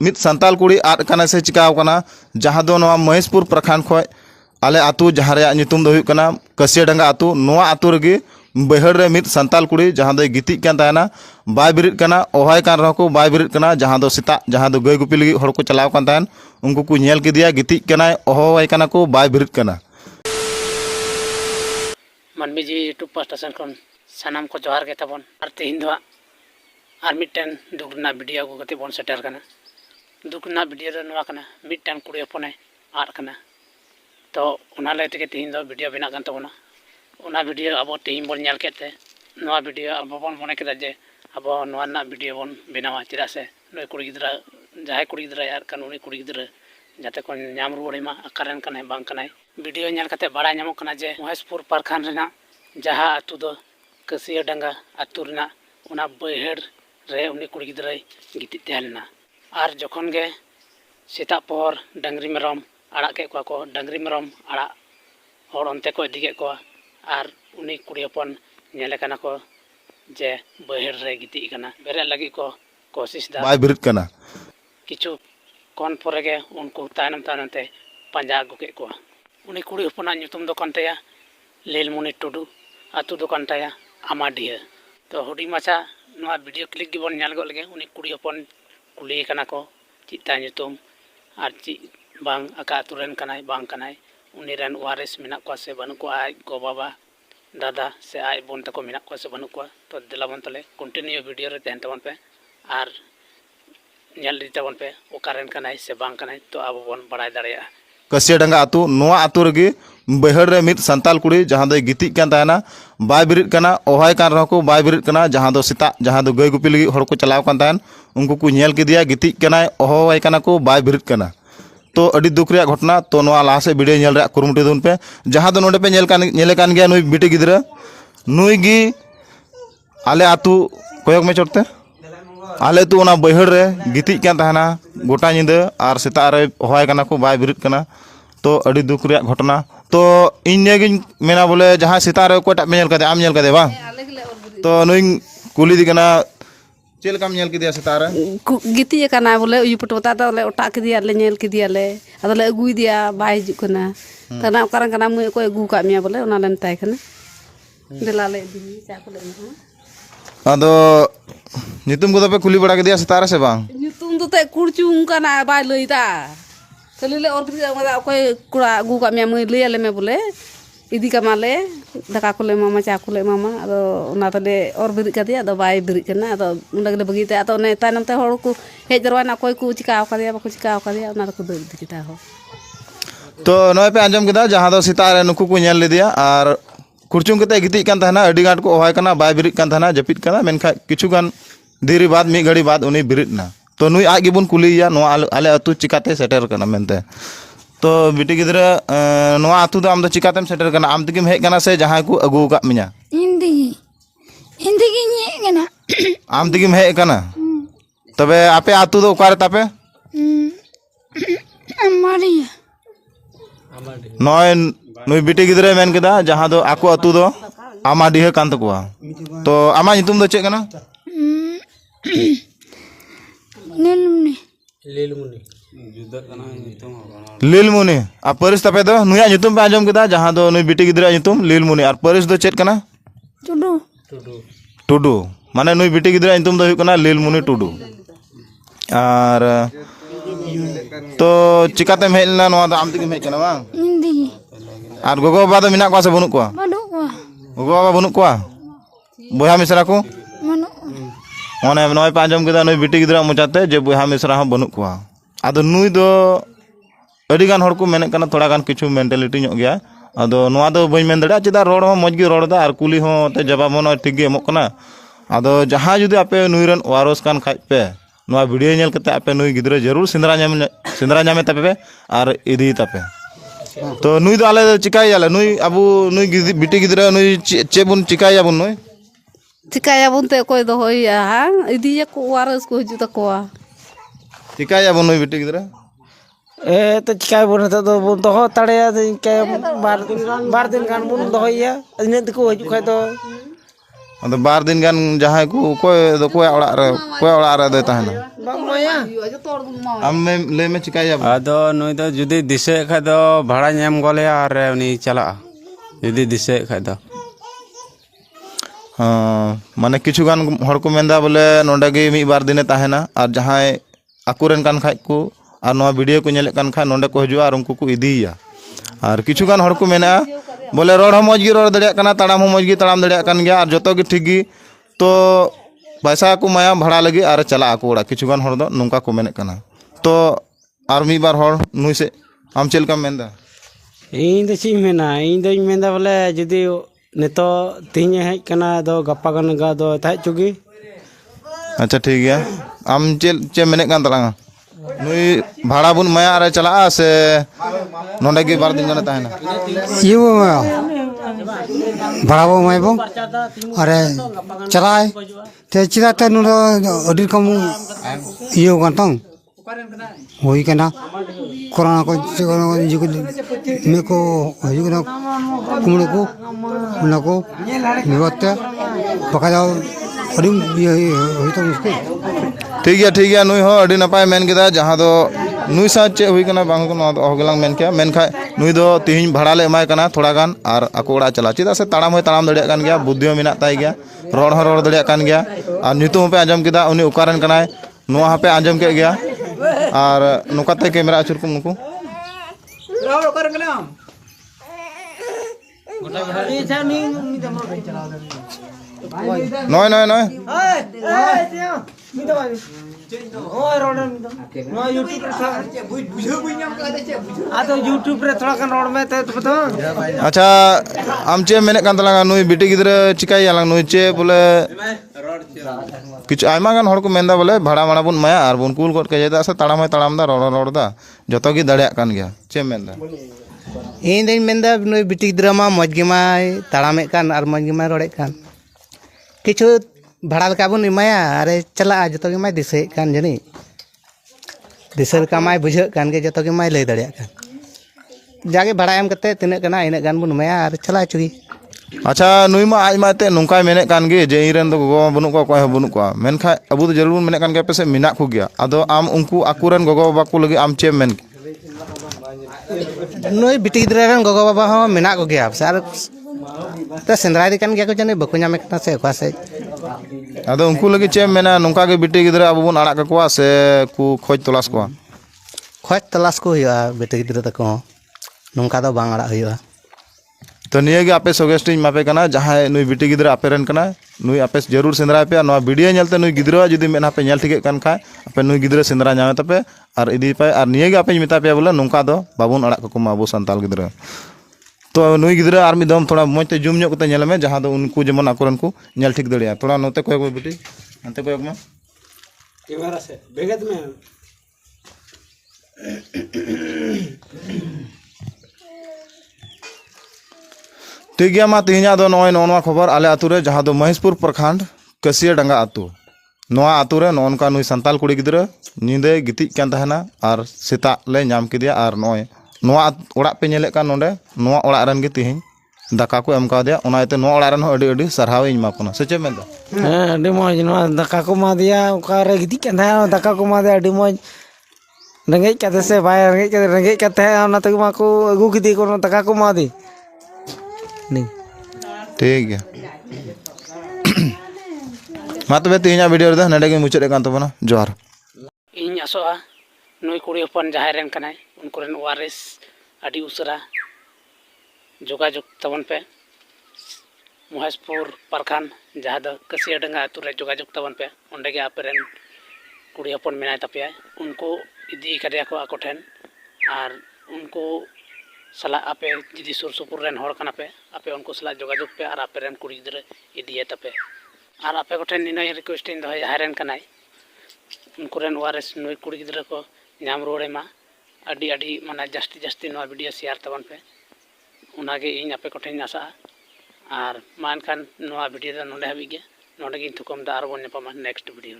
मित संताल कुड़ी आद कना से चिकाव कना जहां दो नवा महेशपुर प्रखंड खय आले आतु जहां रे नितुम दो हुई कना कसियाडांगा आतु नवा आतु रेगे बहर रे मित संताल कुड़ी जहां दो गिति कान ताना बाय बिरित कना ओहाय कान रहो बाय बिरित कना जहां दो सेता जहां दो गय गुपी लगी हर को चलाव कान तान उनको को नेल किदिया गिति कना ओहाय कना को बाय बिरित कना मानवी जी यूट्यूब पास्टा सेन खन सानाम को जोहार के तबन और तेहिन दो और मिटन दुखना वीडियो को गति बन सेटर कना दुखना वीडियो रे नवा कना मिटन कुड़ी अपने आर कना तो उना ले ते तेहिन दो वीडियो बिना गन तबना उना वीडियो अब तेहिन बन नेल केते नवा वीडियो अब बन मने केदा जे अब नवा ना वीडियो बन बिनावा चिरा से नय कुड़ी गिदरा जाय कुड़ी गिदरा यार कन उनी कुड़ी गिदरा जाते को नाम रुवाड़ी मा अकारन कने बांग कनाय वीडियो नेल कते बड़ा नामो कना जे महेशपुर प्रखंड रेना जहां आतु दो कसियाडांगा आतु रेना उना बहर रे उनी कुड़ी गिदरा गिति तहलना और जखन गे सेता पहर डांगरी मेरम आड़ा के को डांगरी मेरम आड़ा हर अंते को इदी के को और उनी कुड़ी हपन नेले कना को जे बहर रे गिति कना बेरे लगी को कोशिश दा बाय बिरित कना किछु कौन परेगे उनको तायनम तायनते पंजा अगु के को उनी कुड़ी हपना nyutum दो कंटया लीलमुनी टुडू आतु दो कंटया आमाडिया तो हुडी माछा नवा वीडियो क्लिक गिबन नेल गो लगे उनी कुड़ी हपन कुली कना को चिता nyutum और ची बांग अका आतुरेन कनाय बांग कनाय उनी रेन वारिस मिना को से बनु को आय गो बाबा दादा से आय बोन तको मिना को से बनु को तो दिलाबन तले कंटिन्यू वीडियो रे तहन तबन पे और नेल दी तबन पे ओकारेन कनाय से बांग कनाय तो अब बन बड़ाय दाड़िया कसियाडांगा आतु नवा आतु रेगे बहर रे मित संताल कुड़ी जहां दो गिति कान ताना बाय बिरित कना ओहाय कान रहो बाय बिरित कना जहां दो सेता जहां दो गय गुपी लगी हर को चलाव कान तान उनको को नेल किदिया गिति कना ओहाय कना को बाय बिरित कना तो अड़ी दुख रे घटना तो नवा लाहा से वीडियो नेल रे कुरुमुटी दुन पे जहां दो नोडे पे नेल कान गया नुई बिटी गिदरा नुई गी आले आतु कोयक में चोटते आले तो उना बहर रे गिति कान ताना गोटा निंदा और सेता रे ओहाय कना को बाय बिरित कना तो अड़ी दुख रे घटना तो इन नेगिन मेना बोले जहां सेता रे कोटा में नेल कदे आम नेल कदे बा तो नुई कुली दी कना चेल काम नेल किदिया सेता रे गिति कना बोले उयु पटोता तो ले ओटा किदिया ले नेल किदिया ले अदो ले अगुई दिया बाय हिजु कना तना ओकरन कना मुई को अगु का मिया बोले ओना ले मताय कना देला ले दी चा को ले अदो नितुम को पे कुली बड़ा के दिया सेता रे से बांग नितुम तो ते कुड़चुं कना बाय लईता तले ले और किदिया कोई कुड़ा अगु का मिया मुई ले ले में बोले इदी का माले दका को ले मामा चा को ले मामा अदो ओना तले और बिरि का दिया अदो बाय बिरि कना अदो उंडा गले बगीते अदो ने तानम ते हर को हेज दरवाना कोई को चिकाव का दिया बको चिकाव का दिया ओना को दर दी किता हो तो नय पे आंजम केदा जहां दो सेता रे नुकु को नेल लेदिया और कुरचुं कते गिति कान ताना अडी गाट को ओहाय कना बाय बिरित कान ताना जपित कना मेनखा किछु गान देरी बाद मी घड़ी बाद उनी बिरित ना तो नुई आज गिबुन कुलिया नो आले अतु चिकाते सेटर कना मेनते तो बिटी गिदरा नो आतु दो आम दो चिकातेम सेटर कना आम तगिम हेज कना से जहां को अगु का मिया इंदी गे कना आम तगिम हेज कना तबे आपे आतु दो ओकारे तापे अमाडिया नय नुई बिटी गिदरा मेन केदा जहां दो आको अतु दो आमाडिह कान तकोआ तो आमा नितुम दो चे कना नीलमुनी लीलमुनी आ परिस तपे दो नुया नितुम पे आंजम केदा जहां दो नुई बिटी गिदरा नितुम लीलमुनी और परिस दो चेत कना टुडू टुडू माने नुई बिटी गिदरा नितुम दो हुई कना लीलमुनी टुडू और तो चिकाते हेलना नवा दो आम तगिम हेज कना बांग इंदी और गोगो बाबा दो मिना को से बनुक कोआ बाडू को गोगो बाबा बनुक कोआ बोया मिसरा को मनु ओने नय पे आंजम केदा नुई बिटी गिदरा मोचाते जे बोया मिसरा हो बनुक कोआ आदो नुई दो अड़ी गान हर को मेने कना थोड़ा गान किछु मेंटालिटी ᱧᱚᱜ गया आदो नवा दो बई मेन दड़ा चेदा रोड हो मज गे रोड दा और कुली हो ते जवाब मन ठीक गे एमक कना आदो जहां जुदी आपे नुई रन वारस कान खाइ पे नवा वीडियो नेल कते आपे नुई गिदरा जरूर सिंदरा ᱧामे तापे पे और इदी तापे तो नुई दो आले चिकाय आले नुई अबु नुई बिटी गिदरा नुई चे बुन चिकाय बुन नुई चिकाया बुनते कोई दो होया हा इदी को वारस को हिजु तकोआ चिकाय बुन नुई बिटी गिदरा तो चिकाय बुन तो बुन तो ताड़े के बार दिन गान बुन दोया इने तको हजु खाय तो अद बार दिन गान जहां को कोई ओड़ा रे दे ताहना आम ले में चिकाया आदो नुई दो जुदी दिसे खाय दो भाड़ा नेम गोले और उनी चला जुदी दिसे खाय दो माने किछु गान हर को मेंदा बोले नोंडे गे मी बार दिने ताहना और जहां आकुरेन कान खाय को और नवा वीडियो को नेले कान खाय नोंडे को हजुआ और उनको को इदिया और किछु गान हर को मेना बोले रोड हम मौज गी रोड दड़िया काना ताड़ाम हम मौज गी ताड़ाम दड़िया कान गया और जतो गी ठीक गी तो पैसा को माया भाड़ा लगी और चला को ओड़ा किछु गान हर दो नुंका को मेने काना तो और मी बार हर नुई से आम चेल का मेंदा इन दो ची मेना इन दो मेंदा बोले जुदी नेतो तीन हेज कना दो गप्पा गन गा दो ताहे चुगी अच्छा ठीक है आम चे मेने कान तलांगा नुई भाड़ा बुन माया और चला से नोंडे गे बार दिन गाना ताहना ये बड़ाबो माइबो अरे चलाए ते चिदा ते नुडो अडी कम यो गंतंग होई कना कोरोना को जुग में को जुग ना कुमड़ो को ना को निवत्ते पका जाओ अडी होई तो मुश्किल ठीक है नुई हो अडी नपाय मेन केदा जहां दो नुई सा चे हुई कना बांग को नो होगलांग मेन के मेन खाय नुई दो तिहिन भाड़ा ले एमाय कना थोड़ा गान और आको ओड़ा चला चिदा से ताड़ाम होय ताड़ाम दड़िया कान गया बुद्धियो मेना ताय गया रोड हो रोड दड़िया कान गया और नितु पे आजम केदा उनी उकारन कनाय नोआ पे आजम के गया और नुकाते कैमरा अचुर को नुकु नय नय नय यूट्यूब रे थोड़ा कान रोड में ते तो अच्छा आम चे मेने कान तलांगा नुई बिटी गिदरे चिकाई यालांग नुई चे बोले किछ आयमा गान हर को मेंदा बोले भाड़ा माड़ा बुन माया और बुन कुल कोट के जेदा से ताड़ाम है ताड़ाम दा रोड दा जतो गी दड़िया कान गया चे मेंदा इन दिन मेंदा नुई बिटी गिदरा मा मज गे माय ताड़ामे कान और मज गे माय रोड़े कान किछु भाड़ा लका बुन इमाया अरे चला जतो गे माय दिसे कान जनी दिसे का माय बुझे कान के जतो गे माय लय दड़िया कान जागे भाड़ा एम कते तिने कना इने गान बुन माया और चला चुगी अच्छा नुई मा आज माते नुंका मेने कान गे जे इरेन दो गोगो बनु को कोय बनु को मेनखा अबु दो जरूर मेने कान के पे से मिना को गया अदो आम उनको आकुरन गोगो बाबा को लगी आम चे मेन नुई बिटी गिदरा रन गोगो बाबा हो मिना को गया सर तो सेंद्राय दिकान गया को जने बको नामे कना से ओका से अदो उनको लगी चे मेना नुंका के बिटी गिदरा अबु बुन आड़ा को से को खोज तलाश को हुआ बिटी गिदरा तको नुंका दो बांग आड़ा हुआ तो निये गे आपे सगेस्ट मापे कना जहां नुई बिटी गिदरा आपे रन कना नुई आपे जरूर सेंद्रा पे नवा वीडियो नेलते नुई गिदरा जुदी मेना पे नेल ठिके कन खाय आपे नुई गिदरा सेंद्रा नामे तपे और इदी पे और निये गे आपे मिता पे बोले नुंका दो बाबुन अड़ा को माबो संताल गिदरा तो नुई गिदरा और मिदम थोड़ा मोते जुम ᱧᱚᱜ कते नेल में जहां दो उनको जेमन आकुरन को नेल ठीक दड़िया थोड़ा नोते कोय बिटी अंते कोय मा कैमरा से बेगत में ठीक गया मा तिहिना दो नय नोनवा खबर आले आतु रे जहां दो महेशपुर प्रखंड कसिया डंगा आतु नोआ आतु रे नोनका नुई संताल कुड़ी गिदरा निंदे गितिज कान तहना और सेता ले नाम किदिया और नय नोआ ओड़ा पे नेले का नोंडे नोआ ओड़ा रन गे तिहिन दाका को एम कादिया ओनाते नोआ ओड़ा रन हो अडी अडी सरहाव इन मापना सचे मेंदा हां अडी मौज नोआ दाका को मा दिया ओका रे गिति कान दाका को मा दिया अडी मौज रंगे काते से भाई रंगे काते ओना तक मा को अगु किदी को दाका को मा दी नहीं ठीक है मा तबे तिहिना वीडियो रे नडे गे मुचेद कान तबना जोहार इन आसोआ नुई कुड़ी हपन जहां रेन कनाय उनको रेन वारिस अडी उसरा जोगाजोग तबन पे महेशपुर प्रखंड जहां दो कसिया डंगा आतु रे जोगाजोग तबन पे ओंडे गे आपे रेन कुड़ी हपन मेनाय तपिया उनको इदी करिया को आको ठेन और उनको सला आपे जिदी सुर सुपुर रेन हर कना पे आपे उनको सला जोगाजोग पे और आपे रेन कुड़ी गिदरा इदिये तपे और आपे को ठेन निनय रिक्वेस्ट इन दो जहां रेन कनाय उनको रेन वारिस नुई कुड़ी गिदरा को नाम रोड़े मा अडी अडी माने जास्ती जास्ती नवा वीडियो शेयर तबन पे उनागे इन आपे को ठेन आशा और मान खान नवा वीडियो दा नोंडे हाबी गे नोंडे गिन थुकम दा आर बोन नेपामा नेक्स्ट वीडियो